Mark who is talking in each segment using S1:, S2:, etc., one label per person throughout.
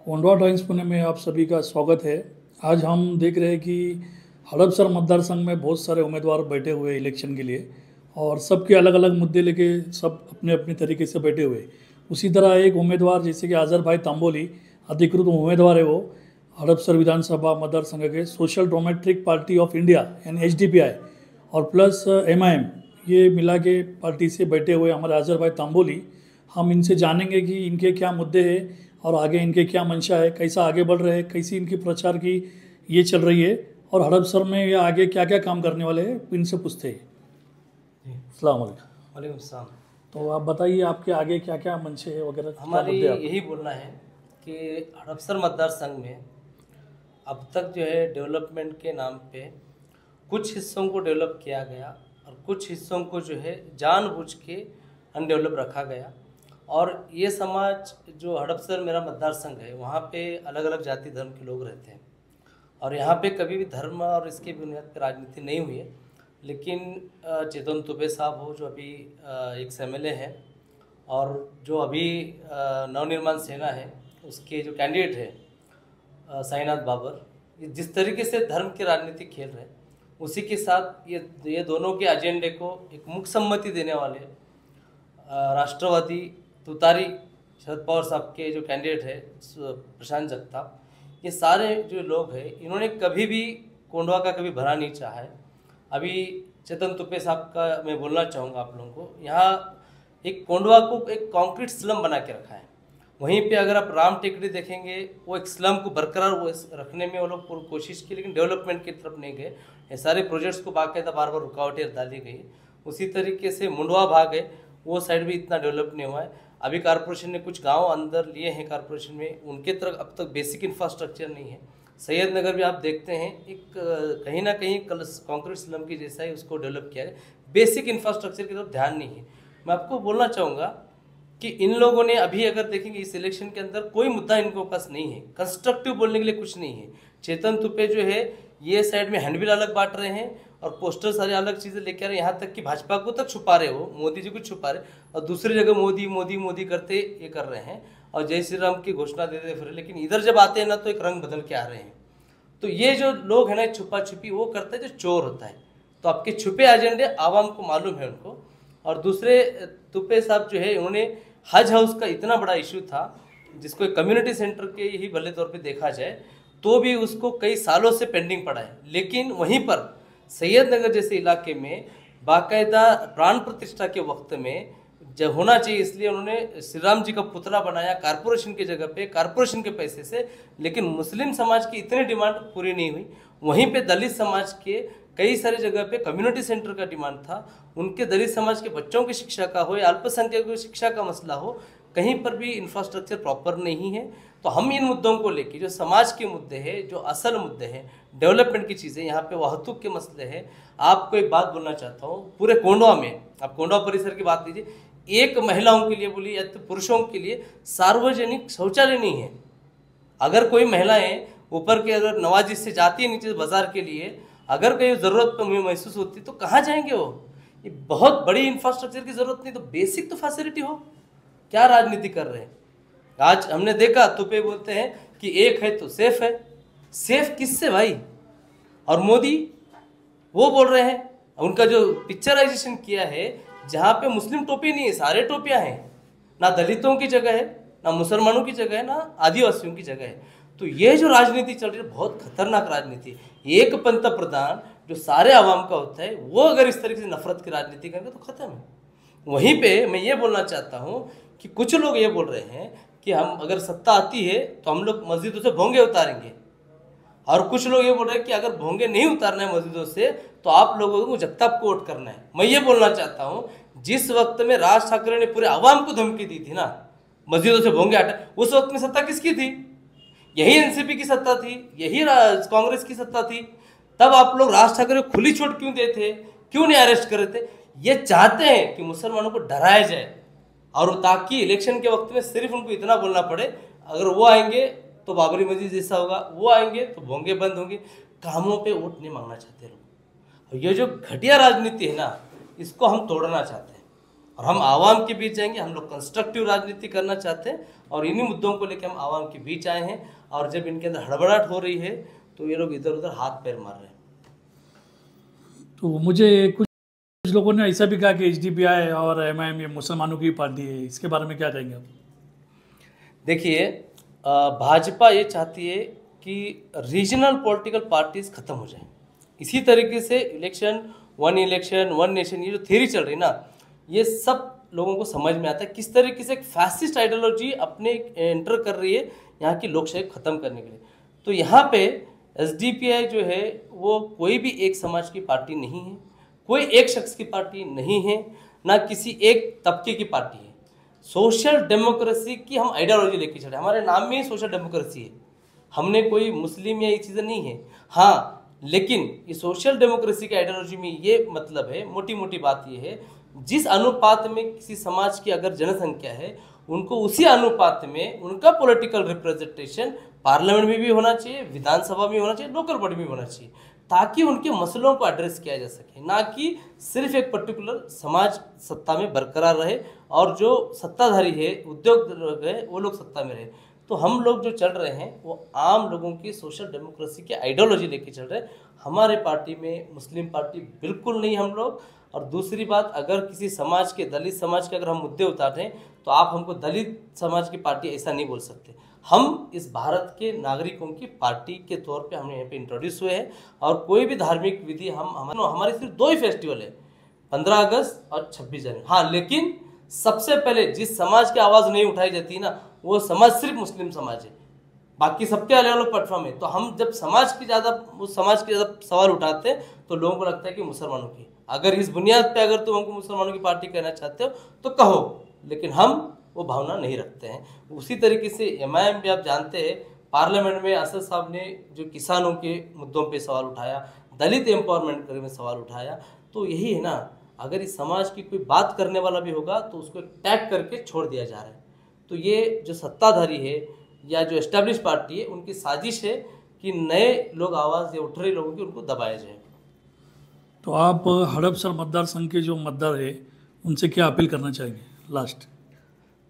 S1: Kondhwa times Pune में आप सभी का स्वागत है। आज हम देख रहे हैं कि हड़पसर मतदार संघ में बहुत सारे उम्मीदवार बैठे हुए हैं इलेक्शन के लिए और सबके अलग अलग मुद्दे लेके सब अपने अपने तरीके से बैठे हुए हैं। उसी तरह एक उम्मीदवार जैसे कि आज़र भाई तांबोली अधिकृत उम्मीदवार है, वो हड़पसर विधानसभा मतदार संघ के social democratic party of India यानी HDPI और प्लस MIM ये मिला के पार्टी से बैठे हुए हमारे आज़र भाई तांबोली। हम इनसे जानेंगे कि इनके क्या मुद्दे हैं और आगे इनके क्या मंशा है, कैसा आगे बढ़ रहे हैं, कैसी इनकी प्रचार की ये चल रही है और हड़पसर में ये आगे क्या क्या काम करने वाले हैं, इनसे पूछते हैं। अस्सलाम वालेकुम।
S2: वालेकुम सलाम।
S1: तो आप बताइए आपके आगे क्या क्या मंशे है वगैरह, क्या
S2: हमारी
S1: मुद्दे हैं
S2: यही बोलना है कि हड़पसर मतदार संघ में अब तक जो है डेवलपमेंट के नाम पे कुछ हिस्सों को डेवलप किया गया और कुछ हिस्सों को जो है जानबूझ के अनडेवलप रखा गया। और ये समाज जो हड़पसर मेरा मतदार संघ है, वहाँ पे अलग अलग जाति धर्म के लोग रहते हैं और यहाँ पे कभी भी धर्म और इसके बुनियाद पर राजनीति नहीं हुई है। लेकिन चेतन तुबे साहब हो जो अभी एक MLA है और जो अभी नवनिर्माण सेना है उसके जो कैंडिडेट है साईनाथ बाबर, ये जिस तरीके से धर्म की राजनीति खेल रहे हैं उसी के साथ ये दोनों के एजेंडे को एक मुख्य सम्मति देने वाले राष्ट्रवादी तुतारी शरद पवार साहब के जो कैंडिडेट है प्रशांत जगताप, ये सारे जो लोग हैं इन्होंने कभी भी कोंडवा का कभी भला नहीं चाहा है। अभी चेतन तुपे साहब का मैं बोलना चाहूँगा आप लोगों को, यहाँ एक कोंडवा को एक कंक्रीट स्लम बना के रखा है। वहीं पे अगर आप राम टेकड़ी देखेंगे, वो एक स्लम को बरकरार वो रखने में वो लोग पूरी कोशिश की, लेकिन डेवलपमेंट की तरफ नहीं गए। ये सारे प्रोजेक्ट्स को बाकायदा बार बार रुकावटें डाली गई। उसी तरीके से मुंडवा भाग है, वो साइड भी इतना डेवलप नहीं हुआ है। अभी कॉरपोरेशन ने कुछ गाँव अंदर लिए हैं कॉरपोरेशन में, उनके तरफ अब तक बेसिक इंफ्रास्ट्रक्चर नहीं है। सैयद नगर भी आप देखते हैं एक कहीं ना कहीं कंक्रीट स्लम की जैसा ही उसको डेवलप किया है, बेसिक इंफ्रास्ट्रक्चर की तरफ ध्यान नहीं है। मैं आपको बोलना चाहूँगा कि इन लोगों ने अभी अगर देखेंगे इस इलेक्शन के अंदर कोई मुद्दा इनके पास नहीं है, कंस्ट्रक्टिव बोलने के लिए कुछ नहीं है। चेतन तुपे जो है ये साइड में हैंडबिल अलग बांट रहे हैं और पोस्टर सारे अलग चीज़ें लेके आ रहे हैं, यहाँ तक कि भाजपा को तक छुपा रहे हो, मोदी जी को छुपा रहे और दूसरी जगह मोदी मोदी मोदी करते ये कर रहे हैं और जय श्री राम की घोषणा दे फिर, लेकिन इधर जब आते हैं ना तो एक रंग बदल के आ रहे हैं। तो ये जो लोग हैं ना छुपा छुपी वो करते हैं जो चोर होता है। तो आपके छुपे एजेंडे आवाम को मालूम है उनको। और दूसरे तुपे साहब जो है उन्होंने हज हाउस का इतना बड़ा इशू था जिसको एक कम्युनिटी सेंटर के ही भले तौर पे देखा जाए तो भी उसको कई सालों से पेंडिंग पड़ा है। लेकिन वहीं पर सैयद नगर जैसे इलाके में बाकायदा प्राण प्रतिष्ठा के वक्त में जब होना चाहिए, इसलिए उन्होंने श्री राम जी का पुतला बनाया कॉरपोरेशन की जगह पे, कॉरपोरेशन के पैसे से। लेकिन मुस्लिम समाज की इतनी डिमांड पूरी नहीं हुई। वहीं पे दलित समाज के कई सारी जगह पे कम्युनिटी सेंटर का डिमांड था, उनके दलित समाज के बच्चों की शिक्षा का हो या अल्पसंख्यकों की शिक्षा का मसला हो, कहीं पर भी इंफ्रास्ट्रक्चर प्रॉपर नहीं है। तो हम इन मुद्दों को लेकर जो समाज के मुद्दे हैं, जो असल मुद्दे हैं, डेवलपमेंट की चीज़ें, यहाँ पे वाहतूक के मसले हैं। आपको एक बात बोलना चाहता हूँ, पूरे कोंडवा में आप कोंडवा परिसर की बात लीजिए, एक महिलाओं के लिए बोली या तो पुरुषों के लिए सार्वजनिक शौचालय नहीं है। अगर कोई महिलाएं ऊपर के अगर नवाजी से जाती है नीचे बाजार के लिए, अगर कहीं ज़रूरत महसूस होती तो कहाँ जाएंगे वो? ये बहुत बड़ी इंफ्रास्ट्रक्चर की ज़रूरत नहीं तो बेसिक तो फैसिलिटी हो। क्या राजनीति कर रहे हैं? आज हमने देखा तुपे बोलते हैं कि एक है तो सेफ है। सेफ किससे भाई? और मोदी वो बोल रहे हैं, उनका जो पिक्चराइजेशन किया है जहाँ पे मुस्लिम टोपी नहीं है, सारे टोपियाँ हैं, ना दलितों की जगह है, ना मुसलमानों की जगह है, ना आदिवासियों की जगह है। तो ये जो राजनीति चल रही है बहुत खतरनाक राजनीति है। एक पंत प्रधान जो सारे आवाम का होता है वो अगर इस तरीके से नफरत की राजनीति करेंगे तो खत्म है। वहीं पे मैं ये बोलना चाहता हूँ कि कुछ लोग ये बोल रहे हैं कि हम अगर सत्ता आती है तो हम लोग मस्जिदों से भोंगे उतारेंगे, और कुछ लोग ये बोल रहे हैं कि अगर भोंगे नहीं उतारना है मस्जिदों से तो आप लोगों को जगताप को वोट करना है। मैं ये बोलना चाहता हूँ, जिस वक्त में राज ठाकरे ने पूरे आवाम को धमकी दी थी ना मस्जिदों से भोंगे हटा, उस वक्त में सत्ता किसकी थी? यही एनसीपी की सत्ता थी, यही कांग्रेस की सत्ता थी। तब आप लोग राज ठाकरे को खुली छूट क्यों देते थे, क्यों नहीं अरेस्ट करे थे? ये चाहते हैं कि मुसलमानों को डराया जाए और ताकि इलेक्शन के वक्त में सिर्फ उनको इतना बोलना पड़े, अगर वो आएंगे तो बाबरी मस्जिद जैसा होगा, वो आएंगे तो भोंगे बंद होंगे। कामों पे वोट नहीं मांगना चाहते लोग। और ये जो घटिया राजनीति है ना, इसको हम तोड़ना चाहते हैं। और हम आवाम के बीच जाएंगे। हम लोग कंस्ट्रक्टिव राजनीति करना चाहते हैं और इन्हीं मुद्दों को लेकर हम आवाम के बीच आए हैं। और जब इनके अंदर हड़बड़ाहट हो रही है तो ये लोग इधर उधर हाथ पैर मार रहे हैं।
S1: तो मुझे कुछ लोगों ने ऐसा भी कहा कि एसडीपीआई और एमआईएम ये मुसलमानों की पार्टी है, इसके बारे में क्या कहेंगे आप?
S2: देखिए, भाजपा ये चाहती है कि रीजनल पॉलिटिकल पार्टीज खत्म हो जाए। इसी तरीके से इलेक्शन वन नेशन, ये जो थ्योरी चल रही ना, ये सब लोगों को समझ में आता है किस तरीके से एक फैसिस्ट आइडियोलॉजी अपने एंटर कर रही है यहाँ की लोकशाही खत्म करने के लिए। तो यहाँ पे एसडीपीआई जो है वो कोई भी एक समाज की पार्टी नहीं है, कोई एक शख्स की पार्टी नहीं है, ना किसी एक तबके की पार्टी है। सोशल डेमोक्रेसी की हम आइडियोलॉजी लेके चले, हमारे नाम में ही सोशल डेमोक्रेसी है। हमने कोई मुस्लिम या ये चीज़ें नहीं है, हाँ, लेकिन ये सोशल डेमोक्रेसी की आइडियोलॉजी में ये मतलब है, मोटी मोटी बात ये है, जिस अनुपात में किसी समाज की अगर जनसंख्या है, उनको उसी अनुपात में उनका पॉलिटिकल रिप्रेजेंटेशन पार्लियामेंट में भी होना चाहिए, विधानसभा में होना चाहिए, लोकल बॉडी में होना चाहिए, ताकि उनके मसलों को एड्रेस किया जा सके, ना कि सिर्फ एक पर्टिकुलर समाज सत्ता में बरकरार रहे और जो सत्ताधारी है, उद्योग है, वो लोग सत्ता में रहे। तो हम लोग जो चल रहे हैं वो आम लोगों की सोशल डेमोक्रेसी की आइडियोलॉजी लेके चल रहे हैं। हमारे पार्टी में मुस्लिम पार्टी बिल्कुल नहीं हम लोग। और दूसरी बात, अगर किसी समाज के, दलित समाज के अगर हम मुद्दे उठाते हैं तो आप हमको दलित समाज की पार्टी ऐसा नहीं बोल सकते। हम इस भारत के नागरिकों की पार्टी के तौर पे हमने यहाँ पे इंट्रोड्यूस हुए हैं। और कोई भी धार्मिक विधि हमारे सिर्फ 2 ही फेस्टिवल है, 15 अगस्त और 26 जनवरी। हाँ, लेकिन सबसे पहले जिस समाज की आवाज़ नहीं उठाई जाती ना, वो समाज सिर्फ मुस्लिम समाज है, बाकी सबके अलग अलग प्लेटफॉर्म है। तो हम जब समाज की ज़्यादा सवाल उठाते हैं तो लोगों को लगता है कि मुसलमानों की, अगर इस बुनियाद पे अगर तुम हमको मुसलमानों की पार्टी कहना चाहते हो तो कहो, लेकिन हम वो भावना नहीं रखते हैं। उसी तरीके से एमआईएम भी आप जानते हैं, पार्लियामेंट में असद साहब ने जो किसानों के मुद्दों पे सवाल उठाया, दलित एम्पावरमेंट में सवाल उठाया, तो यही है ना, अगर इस समाज की कोई बात करने वाला भी होगा तो उसको टैग करके छोड़ दिया जा रहा है। तो ये जो सत्ताधारी है या जो एस्टेब्लिश पार्टी है, उनकी साजिश है कि नए लोग आवाज़ या उठ रहे लोगों की उनको दबाया जाए।
S1: तो आप हड़पसर मतदार संघ के जो मतदार है उनसे क्या अपील करना चाहेंगे लास्ट?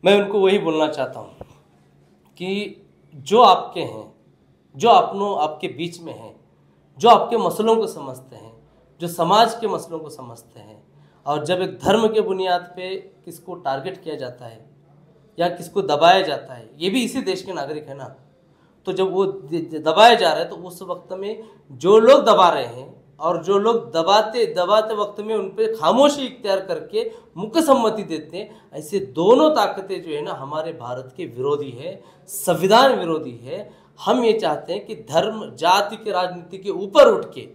S2: मैं उनको वही बोलना चाहता हूँ कि जो आपके हैं, जो आपके बीच में हैं, जो आपके मसलों को समझते हैं, जो समाज के मसलों को समझते हैं, और जब एक धर्म के बुनियाद पे किसको टारगेट किया जाता है या किसको दबाया जाता है, ये भी इसी देश के नागरिक है ना, तो जब वो दबाया जा रहा है तो उस वक्त में जो लोग दबा रहे हैं और जो लोग दबाते वक्त में उन पर खामोशी इख्तियार करके मुख्य सम्मति देते हैं, ऐसे दोनों ताकतें जो है ना हमारे भारत के विरोधी है, संविधान विरोधी है। हम ये चाहते हैं कि धर्म जाति के राजनीति के ऊपर उठ के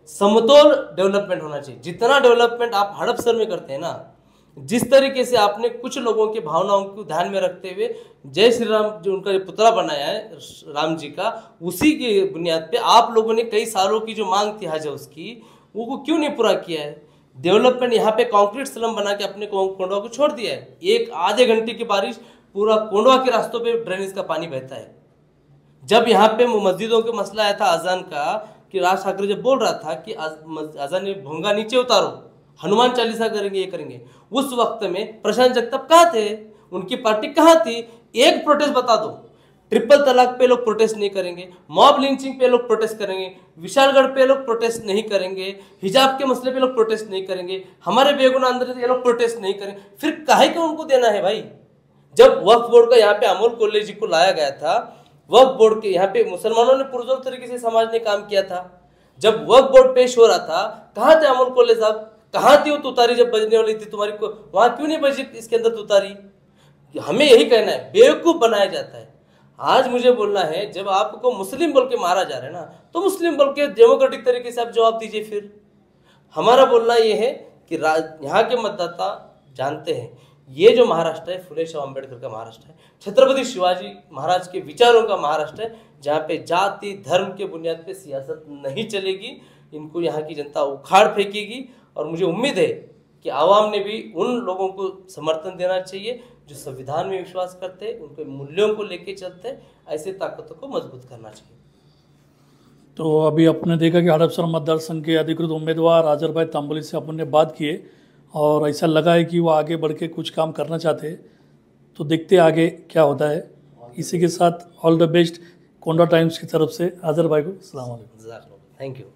S2: समतोल डेवलपमेंट होना चाहिए। जितना डेवलपमेंट आप हड़पसर में करते हैं ना, जिस तरीके से आपने कुछ लोगों की भावनाओं को ध्यान में रखते हुए जय श्री राम जो उनका जो पुतला बनाया है राम जी का, उसी के बुनियाद पे आप लोगों ने कई सालों की जो मांग थी हज उसकी, वो क्यों नहीं पूरा किया है? डेवलपमेंट यहाँ पे कंक्रीट स्लम बना के अपने कोंडवा को छोड़ दिया है। एक आधे घंटे की बारिश पूरा कोंडवा के रास्तों पे ड्रेनेज का पानी बहता है। जब यहाँ पे मस्जिदों का मसला आया था अजान का, कि राज ठाकरे जब बोल रहा था कि अजान में भोंगा नीचे उतारो, हनुमान चालीसा करेंगे, ये करेंगे, उस वक्त में प्रशांत जगताप कहाँ थे? उनकी पार्टी कहाँ थी? एक प्रोटेस्ट बता दो। ट्रिपल तलाक पे लोग प्रोटेस्ट नहीं करेंगे, मॉब लिंचिंग पे लोग प्रोटेस्ट करेंगे, विशालगढ़ पे लोग प्रोटेस्ट नहीं करेंगे, हिजाब के मसले पे लोग प्रोटेस्ट नहीं करेंगे, हमारे बेगुनाह अंदर ये लोग प्रोटेस्ट नहीं करेंगे, फिर काहे को उनको देना है भाई? जब वक्फ बोर्ड का यहाँ पे अमोल कोल्ले जी को लाया गया था, वक्फ बोर्ड के यहाँ पे मुसलमानों ने पुरजोर तरीके से समाज ने काम किया था। जब वक्फ बोर्ड पेश हो रहा था, कहाँ थे अमोल कोल्ले साहब? कहाँ थी वो तुतारी जब बजने वाली थी तुम्हारी को? वहां क्यों नहीं बजी इसके अंदर तुतारी? हमें यही कहना है, बेवकूफ बनाया जाता है। आज मुझे बोलना है, जब आपको मुस्लिम बोल के मारा जा रहा है ना, तो मुस्लिम बोल के डेमोक्रेटिक तरीके से आप जवाब दीजिए। फिर हमारा बोलना यह है कि यहाँ के मतदाता जानते हैं, ये जो महाराष्ट्र है फुले शाह अम्बेडकर का महाराष्ट्र है, छत्रपति शिवाजी महाराज के विचारों का महाराष्ट्र है, जहाँ पे जाति धर्म के बुनियाद पे सियासत नहीं चलेगी। इनको यहाँ की जनता उखाड़ फेंकेगी। और मुझे उम्मीद है कि आवाम ने भी उन लोगों को समर्थन देना चाहिए जो संविधान में विश्वास करते हैं, उनके मूल्यों को लेके चलते हैं। ऐसे ताकतों को मजबूत करना चाहिए। तो
S1: अभी आपने देखा कि हड़पसर मतदार संघ के अधिकृत उम्मीदवार आजर भाई तांबोली से अपन ने बात की है और ऐसा लगा है कि वो आगे बढ़ के कुछ काम करना चाहते हैं। तो देखते आगे क्या होता है। इसी के साथ all the best Konda times की तरफ से आज़र भाई को अस्सलाम वालेकुम।
S2: Thank you.